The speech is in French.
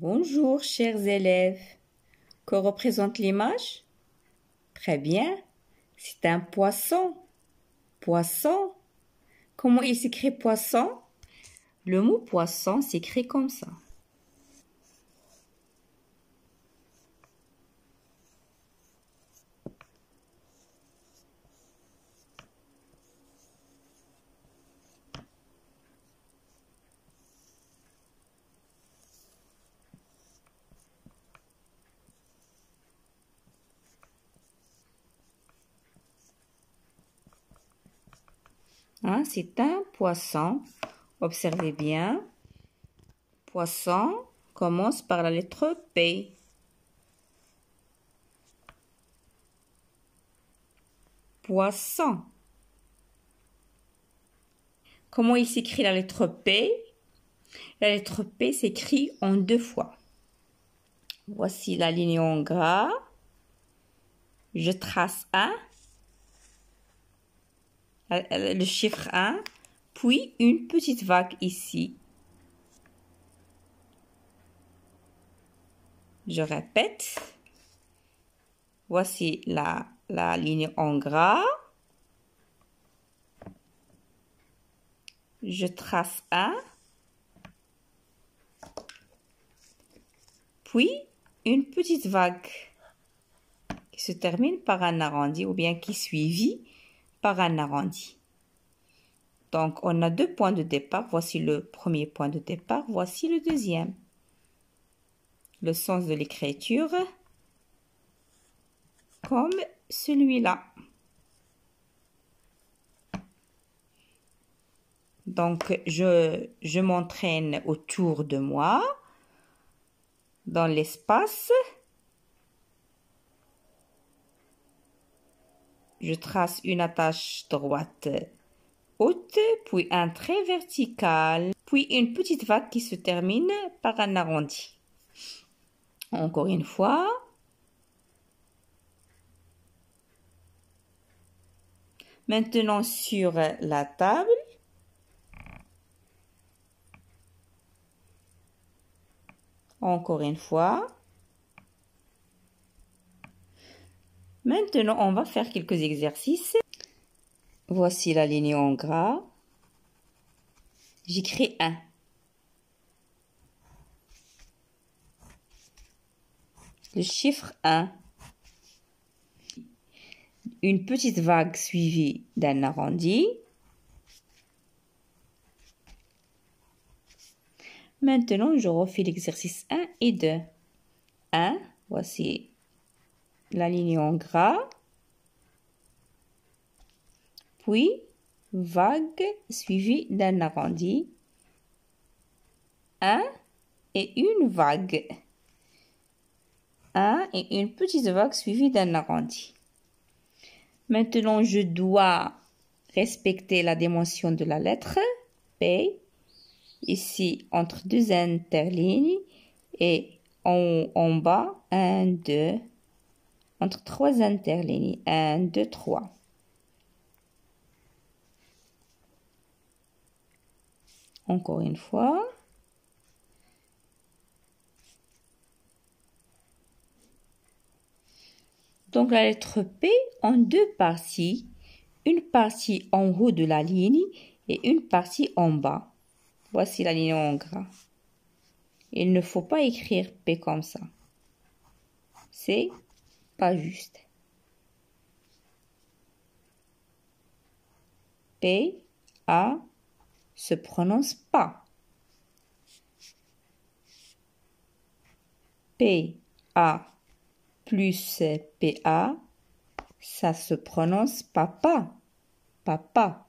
Bonjour, chers élèves. Que représente l'image? Très bien, c'est un poisson. Poisson. Comment il s'écrit poisson? Le mot poisson s'écrit comme ça. Hein, c'est un poisson. Observez bien. Poisson commence par la lettre P. Poisson. Comment il s'écrit la lettre P? La lettre P s'écrit en deux fois. Voici la ligne en gras. Je trace un, le chiffre 1, puis une petite vague ici. Je répète. Voici la ligne en gras. Je trace un, puis une petite vague qui se termine par un arrondi ou bien qui est suivie par un arrondi. Donc, on a deux points de départ. Voici le premier point de départ. Voici le deuxième. Le sens de l'écriture, comme celui-là. Donc, je m'entraîne autour de moi, dans l'espace. Je trace une attache droite haute, puis un trait vertical, puis une petite vague qui se termine par un arrondi. Encore une fois. Maintenant sur la table, encore une fois. Maintenant, on va faire quelques exercices. Voici la ligne en gras. J'écris 1. Le chiffre 1. Une petite vague suivie d'un arrondi. Maintenant, je refais l'exercice 1 et 2. 1, voici la ligne en gras. Puis, vague suivie d'un arrondi. 1 et une vague. 1 et une petite vague suivie d'un arrondi. Maintenant, je dois respecter la dimension de la lettre P. Ici, entre deux interlignes et en bas, 1, 2, entre trois interlignes, 1, 2, 3. Encore une fois. Donc, la lettre P en deux parties. Une partie en haut de la ligne et une partie en bas. Voici la ligne en gras. Il ne faut pas écrire P comme ça. C'est pas juste. P, A, se prononce pas. P, A plus PA, ça se prononce papa. Papa.